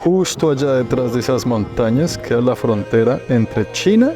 justo allá detrás de esas montañas queda la frontera entre China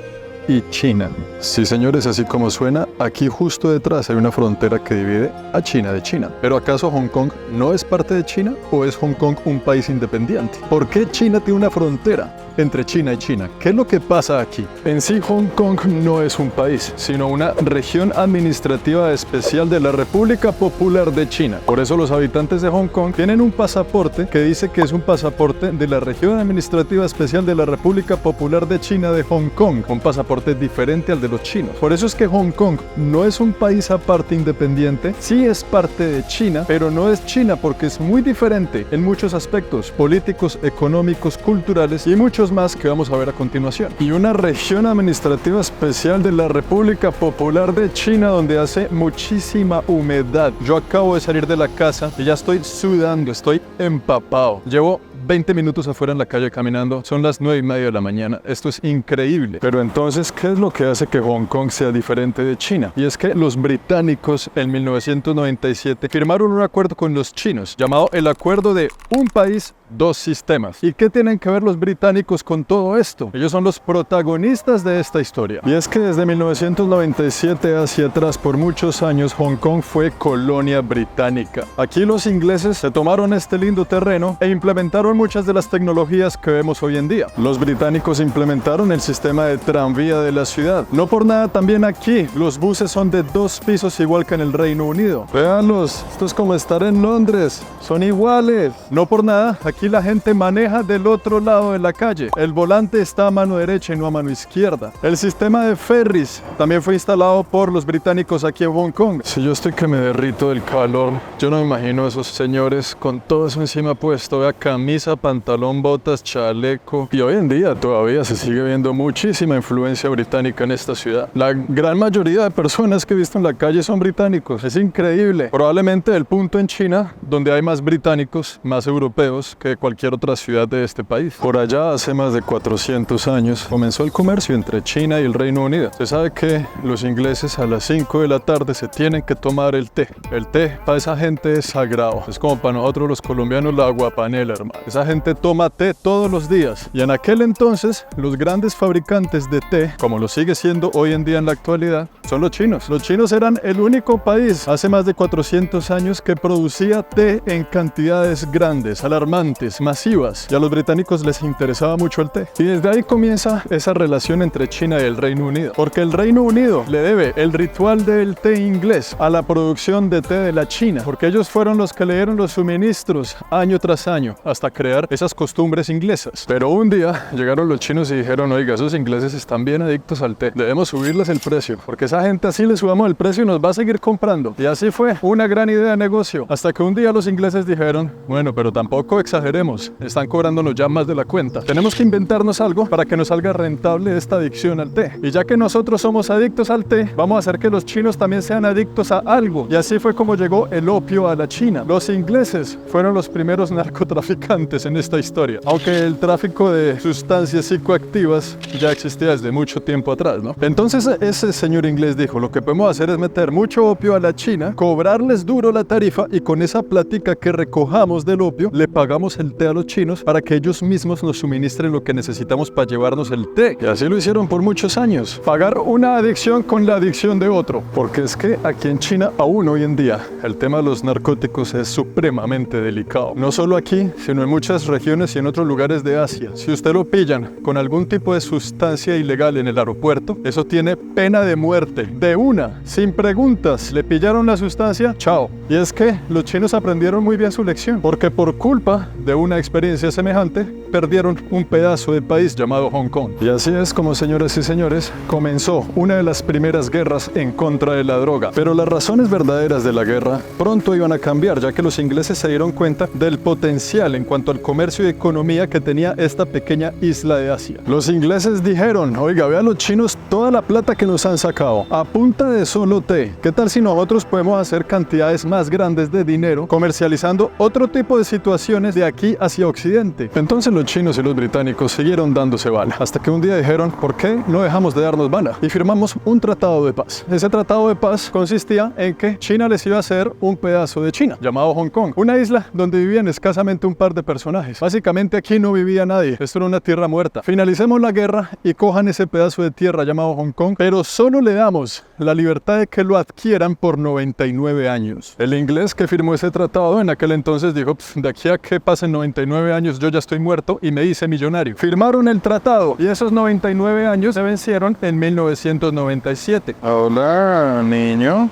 y China. Sí, señores, así como suena, aquí justo detrás hay una frontera que divide a China de China. ¿Pero acaso Hong Kong no es parte de China o es Hong Kong un país independiente? ¿Por qué China tiene una frontera entre China y China? ¿Qué es lo que pasa aquí? En sí, Hong Kong no es un país, sino una región administrativa especial de la República Popular de China. Por eso los habitantes de Hong Kong tienen un pasaporte que dice que es un pasaporte de la región administrativa especial de la República Popular de China de Hong Kong, un pasaporte diferente al de los chinos. Por eso es que Hong Kong no es un país aparte independiente, sí es parte de China, pero no es China porque es muy diferente en muchos aspectos políticos, económicos, culturales y muchos más que vamos a ver a continuación. Y una región administrativa especial de la República Popular de China donde hace muchísima humedad. Yo acabo de salir de la casa y ya estoy sudando, estoy empapado. Llevo 20 minutos afuera en la calle caminando, son las 9:30 de la mañana, esto es increíble. Pero entonces, ¿qué es lo que hace que Hong Kong sea diferente de China? Y es que los británicos en 1997 firmaron un acuerdo con los chinos, llamado el Acuerdo de Un País, Dos Sistemas. ¿Y qué tienen que ver los británicos con todo esto? Ellos son los protagonistas de esta historia. Y es que desde 1997 hacia atrás, por muchos años, Hong Kong fue colonia británica. Aquí los ingleses se tomaron este lindo terreno e implementaron muchas de las tecnologías que vemos hoy en día. Los británicos implementaron el sistema de tranvía de la ciudad. No por nada también aquí los buses son de 2 pisos igual que en el Reino Unido. Véanlos, esto es como estar en Londres, son iguales. No por nada, aquí la gente maneja del otro lado de la calle. El volante está a mano derecha y no a mano izquierda. El sistema de ferries también fue instalado por los británicos aquí en Hong Kong. Si yo estoy que me derrito del calor, yo no me imagino a esos señores con todo eso encima puesto, vea, camisa, pantalón, botas, chaleco. Y hoy en día todavía se sigue viendo muchísima influencia británica en esta ciudad. La gran mayoría de personas que he visto en la calle son británicos. Es increíble. Probablemente el punto en China donde hay más británicos, más europeos que cualquier otra ciudad de este país. Por allá hace más de 400 años comenzó el comercio entre China y el Reino Unido. Se sabe que los ingleses a las 5 de la tarde se tienen que tomar el té. El té para esa gente es sagrado. Es como para nosotros los colombianos la aguapanela, hermano. Esa gente toma té todos los días. Y en aquel entonces, los grandes fabricantes de té, como lo sigue siendo hoy en día en la actualidad, son los chinos. Los chinos eran el único país hace más de 400 años que producía té en cantidades grandes, alarmantes, masivas. Y a los británicos les interesaba mucho el té. Y desde ahí comienza esa relación entre China y el Reino Unido. Porque el Reino Unido le debe el ritual del té inglés a la producción de té de la China. Porque ellos fueron los que le dieron los suministros año tras año hasta crear esas costumbres inglesas. Pero un día llegaron los chinos y dijeron: oiga, esos ingleses están bien adictos al té, debemos subirles el precio, porque esa gente así le subamos el precio y nos va a seguir comprando. Y así fue, una gran idea de negocio, hasta que un día los ingleses dijeron: bueno, pero tampoco exageremos, están cobrándonos ya más de la cuenta, tenemos que inventarnos algo para que nos salga rentable esta adicción al té. Y ya que nosotros somos adictos al té, vamos a hacer que los chinos también sean adictos a algo. Y así fue como llegó el opio a la China. Los ingleses fueron los primeros narcotraficantes en esta historia, aunque el tráfico de sustancias psicoactivas ya existía desde mucho tiempo atrás, ¿no? Entonces ese señor inglés dijo: lo que podemos hacer es meter mucho opio a la China, cobrarles duro la tarifa y con esa plática que recojamos del opio le pagamos el té a los chinos para que ellos mismos nos suministren lo que necesitamos para llevarnos el té. Y así lo hicieron por muchos años, pagar una adicción con la adicción de otro, porque es que aquí en China aún hoy en día el tema de los narcóticos es supremamente delicado, no solo aquí, sino en muchas regiones y en otros lugares de Asia. Si usted lo pillan con algún tipo de sustancia ilegal en el aeropuerto, eso tiene pena de muerte, de una, sin preguntas. Le pillaron la sustancia, chao. Y es que los chinos aprendieron muy bien su lección, porque por culpa de una experiencia semejante, perdieron un pedazo de país llamado Hong Kong. Y así es como, señoras y señores, comenzó una de las primeras guerras en contra de la droga. Pero las razones verdaderas de la guerra pronto iban a cambiar, ya que los ingleses se dieron cuenta del potencial en cuanto al comercio y economía que tenía esta pequeña isla de Asia. Los ingleses dijeron: oiga, vean los chinos toda la plata que nos han sacado a punta de solo té. ¿Qué tal si nosotros podemos hacer cantidades más grandes de dinero comercializando otro tipo de situaciones de aquí hacia Occidente. Entonces los chinos y los británicos siguieron dándose bala, hasta que un día dijeron, ¿por qué no dejamos de darnos bala? Y firmamos un tratado de paz. Ese tratado de paz consistía en que China les iba a hacer un pedazo de China, llamado Hong Kong, una isla donde vivían escasamente un par de personajes. Básicamente aquí no vivía nadie, esto era una tierra muerta. Finalicemos la guerra y cojan ese pedazo de tierra llamado Hong Kong, pero solo le damos la libertad de que lo adquieran por 99 años. El inglés que firmó ese tratado en aquel entonces dijo, de aquí a que pasen 99 años yo ya estoy muerto y me hice millonario. Firmaron el tratado y esos 99 años se vencieron en 1997. Hola, niño.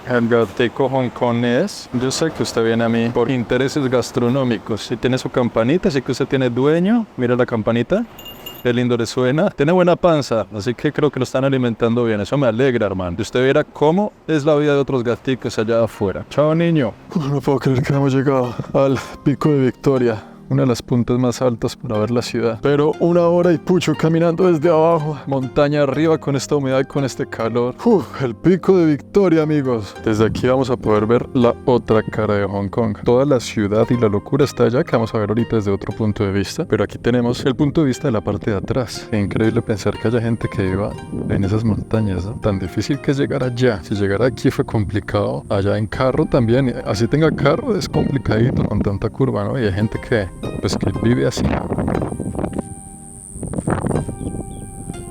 El gatico hongkonés. Yo sé que usted viene a mí por intereses gastronómicos. Si tiene su campanita, si que usted tiene dueño, mira la campanita. Qué lindo le suena. Tiene buena panza, así que creo que lo están alimentando bien. Eso me alegra, hermano. Y usted verá cómo es la vida de otros gaticos allá afuera. Chao, niño. No puedo creer que hemos llegado al Pico de Victoria. Una de las puntas más altas para ver la ciudad. Pero 1 hora y pucho caminando desde abajo. Montaña arriba con esta humedad y con este calor. El Pico de Victoria, amigos. Desde aquí vamos a poder ver la otra cara de Hong Kong. Toda la ciudad y la locura está allá, que vamos a ver ahorita desde otro punto de vista. Pero aquí tenemos el punto de vista de la parte de atrás. Es increíble pensar que haya gente que viva en esas montañas, ¿no? Tan difícil que es llegar allá. Si llegar aquí fue complicado. Allá en carro también. Así tenga carro es complicadito con tanta curva, ¿no? Y hay gente que vive así.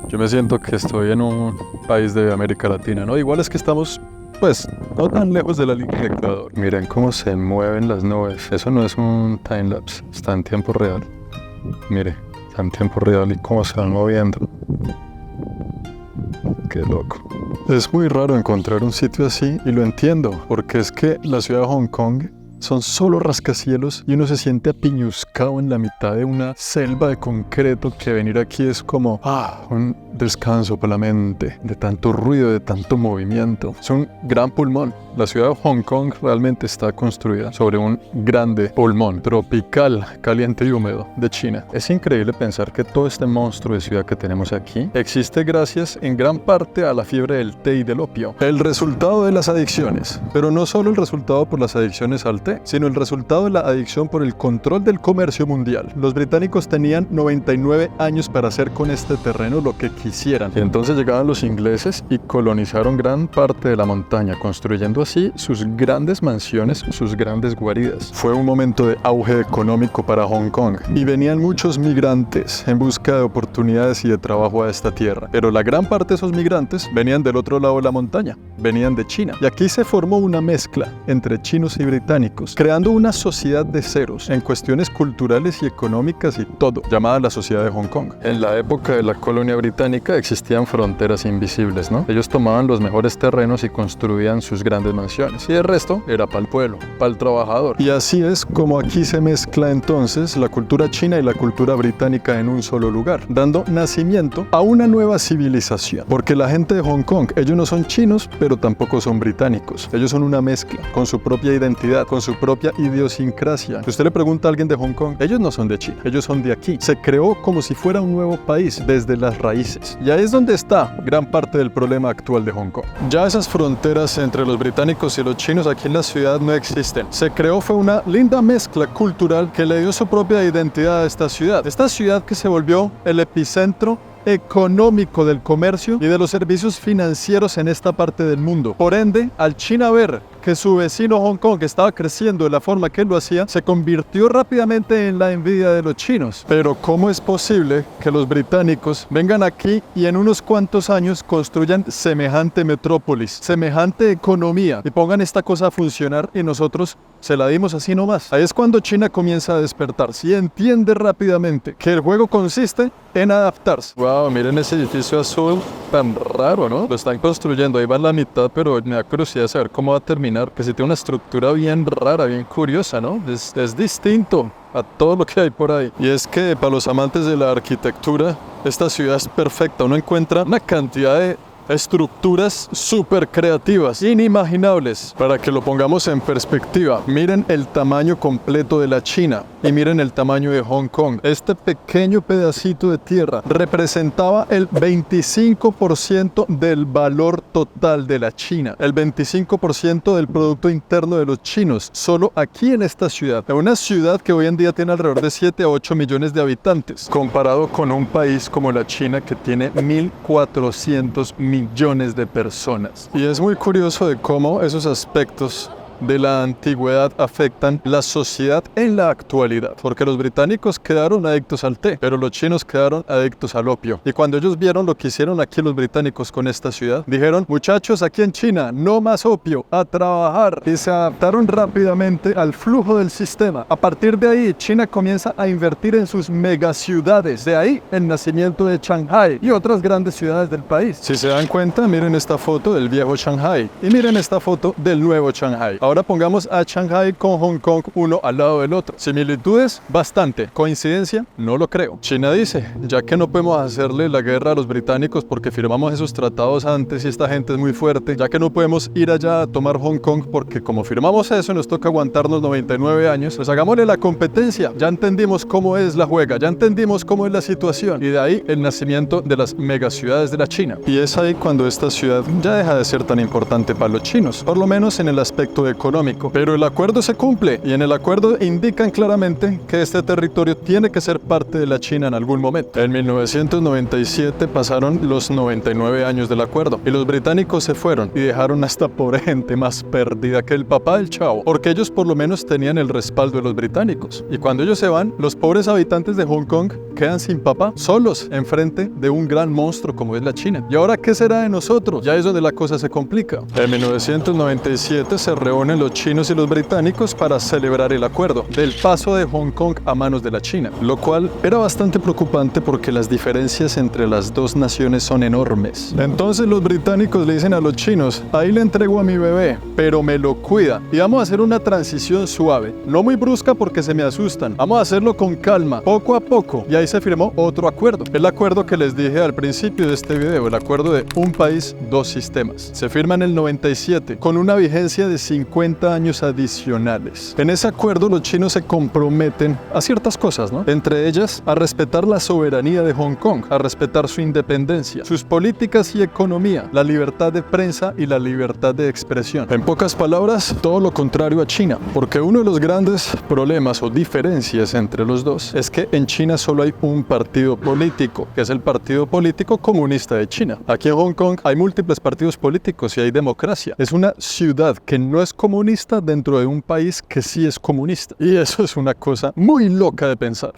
Yo me siento que estoy en un país de América Latina, ¿no? Igual es que estamos, pues, no tan lejos de la línea de Ecuador. Miren cómo se mueven las nubes. Eso no es un timelapse, está en tiempo real. Mire, está en tiempo real y cómo se van moviendo. Qué loco. Es muy raro encontrar un sitio así y lo entiendo, porque es que la ciudad de Hong Kong son solo rascacielos y uno se siente apiñuscado en la mitad de una selva de concreto, que venir aquí es como un descanso para la mente, de tanto ruido, de tanto movimiento. Es un gran pulmón. La ciudad de Hong Kong realmente está construida sobre un grande pulmón tropical, caliente y húmedo de China. Es increíble pensar que todo este monstruo de ciudad que tenemos aquí existe gracias en gran parte a la fiebre del té y del opio. El resultado de las adicciones, pero no solo el resultado por las adicciones al té, sino el resultado de la adicción por el control del comercio mundial. Los británicos tenían 99 años para hacer con este terreno lo que quisieran. Y entonces llegaban los ingleses y colonizaron gran parte de la montaña, construyendo así sus grandes mansiones, sus grandes guaridas. Fue un momento de auge económico para Hong Kong y venían muchos migrantes en busca de oportunidades y de trabajo a esta tierra. Pero la gran parte de esos migrantes venían del otro lado de la montaña, venían de China. Y aquí se formó una mezcla entre chinos y británicos, creando una sociedad de ceros en cuestiones culturales y económicas y todo, llamada la sociedad de Hong Kong. En la época de la colonia británica existían fronteras invisibles, ¿no? Ellos tomaban los mejores terrenos y construían sus grandes mansiones, y el resto era para el pueblo, para el trabajador. Y así es como aquí se mezcla entonces la cultura china y la cultura británica en un solo lugar, dando nacimiento a una nueva civilización. Porque la gente de Hong Kong, ellos no son chinos, pero tampoco son británicos. Ellos son una mezcla, con su propia identidad, con su propia idiosincrasia. Si usted le pregunta a alguien de Hong Kong, ellos no son de China, ellos son de aquí. Se creó como si fuera un nuevo país desde las raíces. Y ahí es donde está gran parte del problema actual de Hong Kong. Ya esas fronteras entre los británicos y los chinos aquí en la ciudad no existen. Se creó fue una linda mezcla cultural que le dio su propia identidad a esta ciudad. Esta ciudad que se volvió el epicentro económico del comercio y de los servicios financieros en esta parte del mundo. Por ende, al China ver que su vecino Hong Kong estaba creciendo de la forma que él lo hacía, se convirtió rápidamente en la envidia de los chinos. Pero ¿cómo es posible que los británicos vengan aquí y en unos cuantos años construyan semejante metrópolis, semejante economía y pongan esta cosa a funcionar y nosotros se la dimos así nomás? Ahí es cuando China comienza a despertarse y entiende rápidamente que el juego consiste en adaptarse. Wow, miren ese edificio azul tan raro, ¿no? Lo están construyendo, ahí va la mitad, pero me da curiosidad saber cómo va a terminar, que si tiene una estructura bien rara, bien curiosa, ¿no? Es distinto a todo lo que hay por ahí. Y es que para los amantes de la arquitectura, esta ciudad es perfecta. Uno encuentra una cantidad de Estructuras súper creativas, inimaginables. Para que lo pongamos en perspectiva, miren el tamaño completo de la China y miren el tamaño de Hong Kong. Este pequeño pedacito de tierra representaba el 25% del valor total de la China, el 25% del Producto Interno de los chinos, solo aquí en esta ciudad. En una ciudad que hoy en día tiene alrededor de 7 a 8 millones de habitantes, comparado con un país como la China que tiene 1.400 millones de personas. Y es muy curioso de cómo esos aspectos de la antigüedad afectan la sociedad en la actualidad, porque los británicos quedaron adictos al té, pero los chinos quedaron adictos al opio. Y cuando ellos vieron lo que hicieron aquí los británicos con esta ciudad, dijeron: muchachos, aquí en China no más opio, a trabajar. Y se adaptaron rápidamente al flujo del sistema. A partir de ahí, China comienza a invertir en sus megaciudades. De ahí el nacimiento de Shanghai y otras grandes ciudades del país. Si se dan cuenta, miren esta foto del viejo Shanghai y miren esta foto del nuevo Shanghai. Ahora pongamos a Shanghai con Hong Kong uno al lado del otro. Similitudes, bastante. Coincidencia, no lo creo. China dice: ya que no podemos hacerle la guerra a los británicos porque firmamos esos tratados antes y esta gente es muy fuerte, ya que no podemos ir allá a tomar Hong Kong porque como firmamos eso nos toca aguantarnos 99 años, pues hagámosle la competencia. Ya entendimos cómo es la juega, ya entendimos cómo es la situación. Y de ahí el nacimiento de las megaciudades de la China. Y es ahí cuando esta ciudad ya deja de ser tan importante para los chinos, por lo menos en el aspecto económico. Pero el acuerdo se cumple y en el acuerdo indican claramente que este territorio tiene que ser parte de la China en algún momento. En 1997 pasaron los 99 años del acuerdo y los británicos se fueron y dejaron a esta pobre gente más perdida que el papá del chavo, porque ellos por lo menos tenían el respaldo de los británicos. Y cuando ellos se van, los pobres habitantes de Hong Kong quedan sin papá, solos enfrente de un gran monstruo como es la China. ¿Y ahora qué será de nosotros? Ya es donde la cosa se complica. En 1997 se reúnen los chinos y los británicos para celebrar el acuerdo del paso de Hong Kong a manos de la China, lo cual era bastante preocupante porque las diferencias entre las dos naciones son enormes. Entonces los británicos le dicen a los chinos: ahí le entrego a mi bebé, pero me lo cuida y vamos a hacer una transición suave, no muy brusca porque se me asustan, vamos a hacerlo con calma, poco a poco. Y ahí se firmó otro acuerdo, el acuerdo que les dije al principio de este video, el acuerdo de un país, dos sistemas. Se firma en el 97 con una vigencia de 50 años adicionales. En ese acuerdo los chinos se comprometen a ciertas cosas, ¿no? Entre ellas a respetar la soberanía de Hong Kong, a respetar su independencia, sus políticas y economía, la libertad de prensa y la libertad de expresión. En pocas palabras, todo lo contrario a China, porque uno de los grandes problemas o diferencias entre los dos es que en China solo hay un partido político, que es el Partido Político Comunista de China. Aquí en Hong Kong hay múltiples partidos políticos y hay democracia. Es una ciudad que no es comunista dentro de un país que sí es comunista. Y eso es una cosa muy loca de pensar.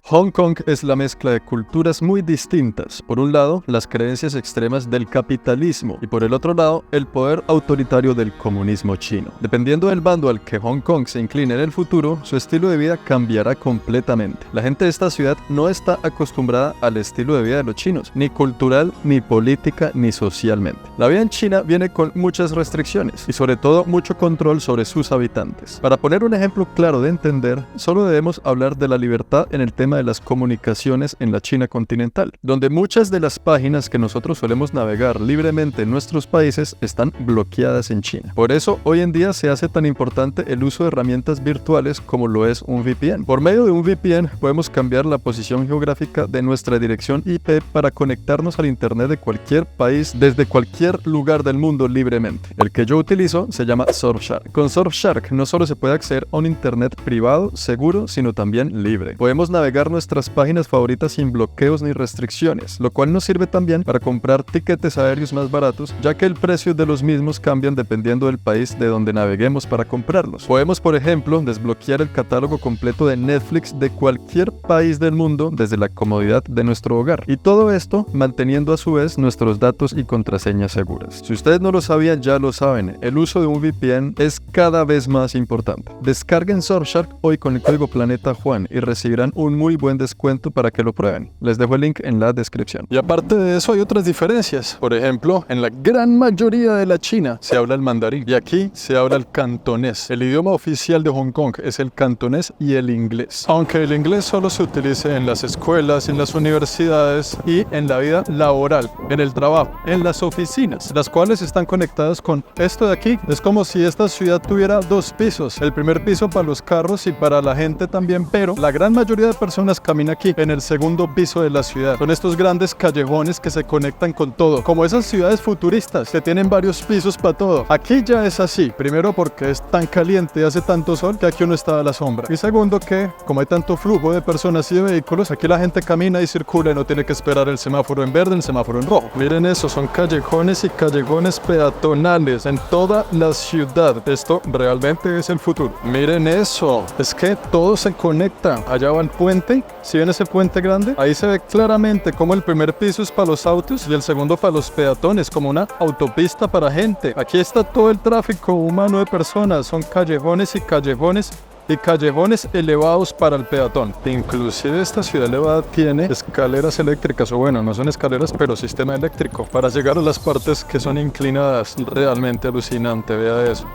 Hong Kong es la mezcla de culturas muy distintas. Por un lado, las creencias extremas del capitalismo y por el otro lado, el poder autoritario del comunismo chino. Dependiendo del bando al que Hong Kong se incline en el futuro, su estilo de vida cambiará completamente. La gente de esta ciudad no está acostumbrada al estilo de vida de los chinos, ni cultural, ni política, ni socialmente. La vida en China viene con muchas restricciones y sobre todo mucho control sobre sus habitantes. Para poner un ejemplo claro de entender, solo debemos hablar de la libertad en el tema de las comunicaciones en la China continental, donde muchas de las páginas que nosotros solemos navegar libremente en nuestros países están bloqueadas en China. Por eso, hoy en día se hace tan importante el uso de herramientas virtuales como lo es un VPN. Por medio de un VPN podemos cambiar la posición geográfica de nuestra dirección IP para conectarnos al internet de cualquier país desde cualquier lugar del mundo libremente. El que yo utilizo se llama Surfshark. Con Surfshark no solo se puede acceder a un internet privado, seguro, sino también libre. Podemos navegar nuestras páginas favoritas sin bloqueos ni restricciones, lo cual nos sirve también para comprar tiquetes aéreos más baratos, ya que el precio de los mismos cambian dependiendo del país de donde naveguemos para comprarlos. Podemos, por ejemplo, desbloquear el catálogo completo de Netflix de cualquier país del mundo desde la comodidad de nuestro hogar. Y todo esto manteniendo a su vez nuestros datos y contraseñas seguras. Si ustedes no lo sabían, ya lo saben, el uso de un VPN es cada vez más importante. Descarguen Surfshark hoy con el código Planeta Juan y recibirán un muy muy buen descuento para que lo prueben. Les dejo el link en la descripción. Y aparte de eso hay otras diferencias. Por ejemplo, en la gran mayoría de la China se habla el mandarín y aquí se habla el cantonés. El idioma oficial de Hong Kong es el cantonés y el inglés. Aunque el inglés solo se utilice en las escuelas, en las universidades y en la vida laboral, en el trabajo, en las oficinas, las cuales están conectadas con esto de aquí. Es como si esta ciudad tuviera dos pisos. El primer piso para los carros y para la gente también, pero la gran mayoría de personas camina aquí en el segundo piso de la ciudad. Son estos grandes callejones que se conectan con todo, como esas ciudades futuristas que tienen varios pisos para todo. Aquí ya es así, primero porque es tan caliente y hace tanto sol que aquí uno está a la sombra, y segundo que como hay tanto flujo de personas y de vehículos, aquí la gente camina y circula y no tiene que esperar el semáforo en verde, el semáforo en rojo. Miren eso, son callejones y callejones peatonales en toda la ciudad. Esto realmente es el futuro. Miren eso, es que todo se conecta. Allá va el puente, si ven ese puente grande, ahí se ve claramente como el primer piso es para los autos y el segundo para los peatones, como una autopista para gente. Aquí está todo el tráfico humano de personas, son callejones y callejones y callejones elevados para el peatón. Inclusive esta ciudad elevada tiene escaleras eléctricas, o bueno, no son escaleras, pero sistema eléctrico para llegar a las partes que son inclinadas. Realmente alucinante, vea eso.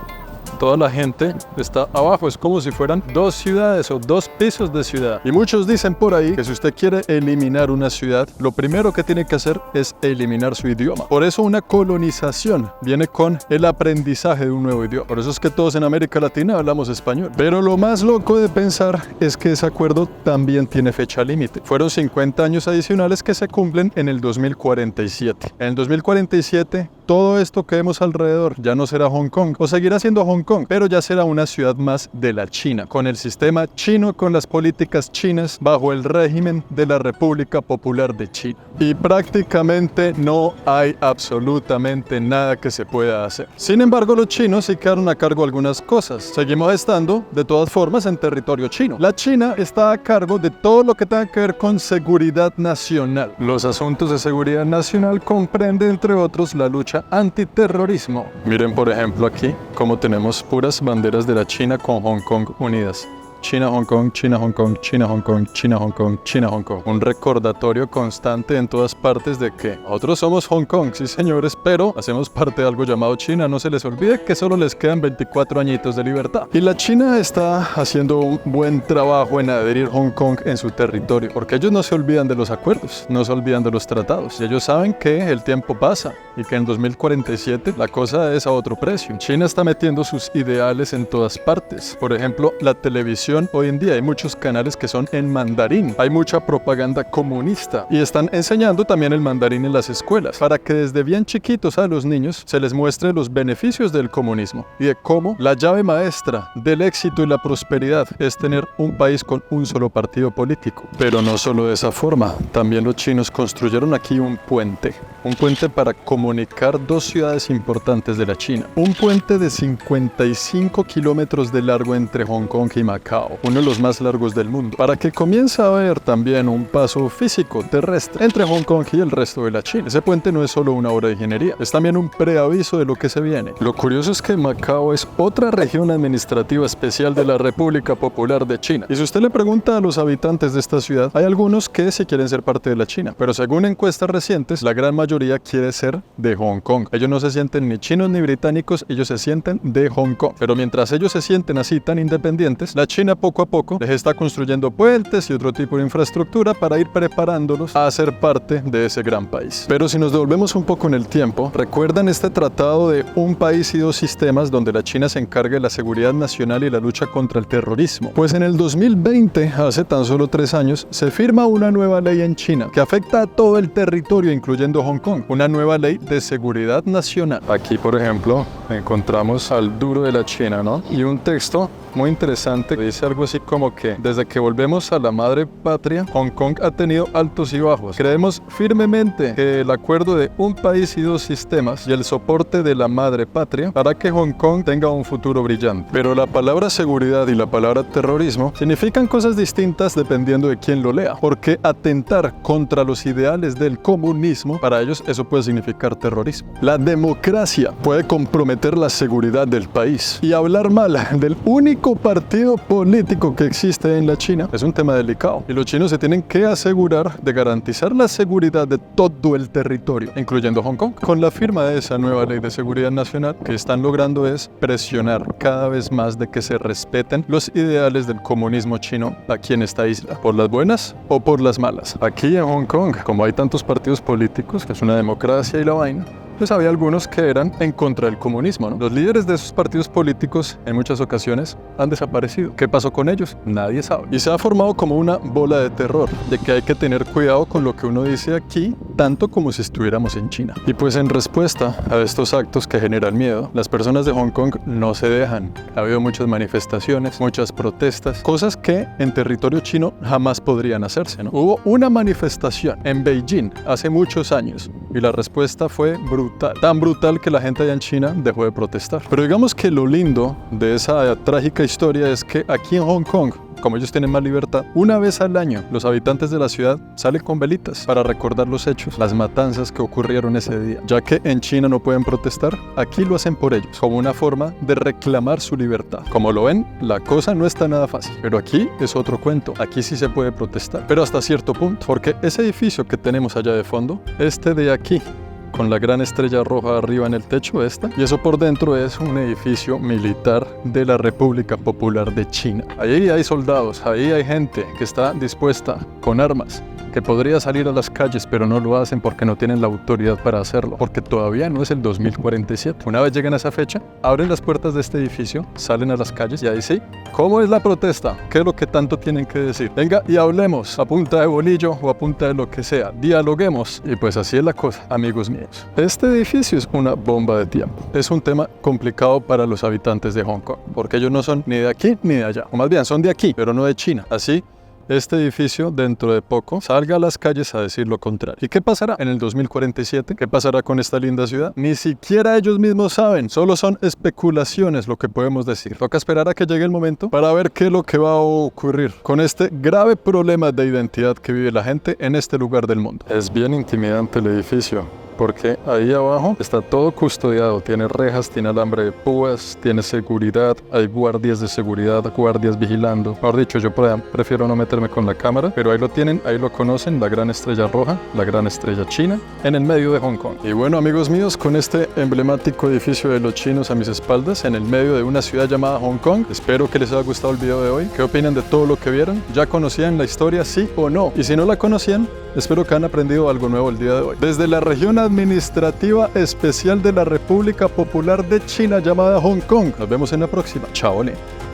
Toda la gente está abajo, es como si fueran dos ciudades o dos pisos de ciudad. Y muchos dicen por ahí que si usted quiere eliminar una ciudad, lo primero que tiene que hacer es eliminar su idioma. Por eso una colonización viene con el aprendizaje de un nuevo idioma. Por eso es que todos en América Latina hablamos español. Pero lo más loco de pensar es que ese acuerdo también tiene fecha límite. Fueron 50 años adicionales que se cumplen en el 2047. En el 2047, todo esto que vemos alrededor ya no será Hong Kong, o seguirá siendo Hong Kong, pero ya será una ciudad más de la China, con el sistema chino, con las políticas chinas, bajo el régimen de la República Popular de China. Y prácticamente no hay absolutamente nada que se pueda hacer. Sin embargo, los chinos sí quedaron a cargo de algunas cosas. Seguimos estando, de todas formas, en territorio chino. La China está a cargo de todo lo que tenga que ver con seguridad nacional. Los asuntos de seguridad nacional comprenden, entre otros, la lucha antiterrorismo. Miren, por ejemplo, aquí cómo tenemos puras banderas de la China con Hong Kong unidas. China, Hong Kong, China, Hong Kong, China, Hong Kong, China, Hong Kong, China, Hong Kong. Un recordatorio constante en todas partes de que nosotros somos Hong Kong, sí señores, pero hacemos parte de algo llamado China. No se les olvide que solo les quedan 24 añitos de libertad. Y la China está haciendo un buen trabajo en adherir Hong Kong en su territorio, porque ellos no se olvidan de los acuerdos, no se olvidan de los tratados. Y ellos saben que el tiempo pasa y que en 2047 la cosa es a otro precio. China está metiendo sus ideales en todas partes. Por ejemplo, la televisión. Hoy en día hay muchos canales que son en mandarín, hay mucha propaganda comunista y están enseñando también el mandarín en las escuelas para que desde bien chiquitos a los niños se les muestre los beneficios del comunismo y de cómo la llave maestra del éxito y la prosperidad es tener un país con un solo partido político. Pero no solo de esa forma, también los chinos construyeron aquí un puente para comunicar dos ciudades importantes de la China, un puente de 55 kilómetros de largo entre Hong Kong y Macao, uno de los más largos del mundo, para que comience a haber también un paso físico terrestre entre Hong Kong y el resto de la China. Ese puente no es solo una obra de ingeniería, es también un preaviso de lo que se viene. Lo curioso es que Macao es otra región administrativa especial de la República Popular de China. Y si usted le pregunta a los habitantes de esta ciudad, hay algunos que sí quieren ser parte de la China, pero según encuestas recientes, la gran mayoría quiere ser de Hong Kong. Ellos no se sienten ni chinos ni británicos, ellos se sienten de Hong Kong. Pero mientras ellos se sienten así tan independientes, la China poco a poco les está construyendo puentes y otro tipo de infraestructura para ir preparándolos a ser parte de ese gran país. Pero si nos devolvemos un poco en el tiempo, ¿recuerdan este tratado de un país y dos sistemas donde la China se encarga de la seguridad nacional y la lucha contra el terrorismo? Pues en el 2020, hace tan solo 3 años, se firma una nueva ley en China que afecta a todo el territorio, incluyendo Hong Kong, una nueva ley de seguridad nacional. Aquí, por ejemplo, encontramos al duro de la China, ¿no? Y un texto muy interesante, dice algo así como que desde que volvemos a la madre patria, Hong Kong ha tenido altos y bajos. Creemos firmemente que el acuerdo de un país y dos sistemas y el soporte de la madre patria hará que Hong Kong tenga un futuro brillante. Pero la palabra seguridad y la palabra terrorismo significan cosas distintas dependiendo de quién lo lea, porque atentar contra los ideales del comunismo, para ellos eso puede significar terrorismo. La democracia puede comprometer la seguridad del país y hablar mal del único único partido político que existe en la China, es un tema delicado. Y los chinos se tienen que asegurar de garantizar la seguridad de todo el territorio, incluyendo Hong Kong. Con la firma de esa nueva ley de seguridad nacional, que están logrando es presionar cada vez más de que se respeten los ideales del comunismo chino aquí en esta isla, por las buenas o por las malas. Aquí en Hong Kong, como hay tantos partidos políticos, que es una democracia y la vaina, pues había algunos que eran en contra del comunismo, ¿no? Los líderes de esos partidos políticos en muchas ocasiones han desaparecido. ¿Qué pasó con ellos? Nadie sabe. Y se ha formado como una bola de terror, de que hay que tener cuidado con lo que uno dice aquí, tanto como si estuviéramos en China. Y pues en respuesta a estos actos que generan miedo, las personas de Hong Kong no se dejan. Ha habido muchas manifestaciones, muchas protestas, cosas que en territorio chino jamás podrían hacerse, ¿no? Hubo una manifestación en Beijing hace muchos años y la respuesta fue brutal. Tan brutal que la gente allá en China dejó de protestar. Pero digamos que lo lindo de esa trágica historia es que aquí en Hong Kong, como ellos tienen más libertad, una vez al año los habitantes de la ciudad salen con velitas para recordar los hechos, las matanzas que ocurrieron ese día. Ya que en China no pueden protestar, aquí lo hacen por ellos, como una forma de reclamar su libertad. Como lo ven, la cosa no está nada fácil. Pero aquí es otro cuento, aquí sí se puede protestar, pero hasta cierto punto, porque ese edificio que tenemos allá de fondo, este de aquí, con la gran estrella roja arriba en el techo y eso por dentro es un edificio militar de la República Popular de China. Ahí hay soldados, ahí hay gente que está dispuesta con armas, que podría salir a las calles, pero no lo hacen porque no tienen la autoridad para hacerlo, porque todavía no es el 2047. Una vez llegan a esa fecha, abren las puertas de este edificio, salen a las calles y ahí sí, ¿cómo es la protesta? ¿Qué es lo que tanto tienen que decir? Venga y hablemos a punta de bolillo o a punta de lo que sea, dialoguemos. Y pues así es la cosa, amigos míos. Este edificio es una bomba de tiempo. Es un tema complicado para los habitantes de Hong Kong, porque ellos no son ni de aquí ni de allá, o más bien son de aquí, pero no de China. Así, este edificio dentro de poco salga a las calles a decir lo contrario. ¿Y qué pasará en el 2047? ¿Qué pasará con esta linda ciudad? Ni siquiera ellos mismos saben, solo son especulaciones lo que podemos decir. Toca esperar a que llegue el momento para ver qué es lo que va a ocurrir con este grave problema de identidad que vive la gente en este lugar del mundo. Es bien intimidante el edificio, porque ahí abajo está todo custodiado, tiene rejas, tiene alambre de púas, tiene seguridad, hay guardias de seguridad, guardias vigilando. Mejor dicho, yo prefiero no meterme con la cámara, pero ahí lo tienen, ahí lo conocen, la gran estrella roja, la gran estrella china, en el medio de Hong Kong. Y bueno, amigos míos, con este emblemático edificio de los chinos a mis espaldas, en el medio de una ciudad llamada Hong Kong, espero que les haya gustado el video de hoy. ¿Qué opinan de todo lo que vieron? ¿Ya conocían la historia, sí o no? Y si no la conocían, espero que han aprendido algo nuevo el día de hoy. Desde la región administrativa especial de la República Popular de China llamada Hong Kong. Nos vemos en la próxima. Chao, Ole.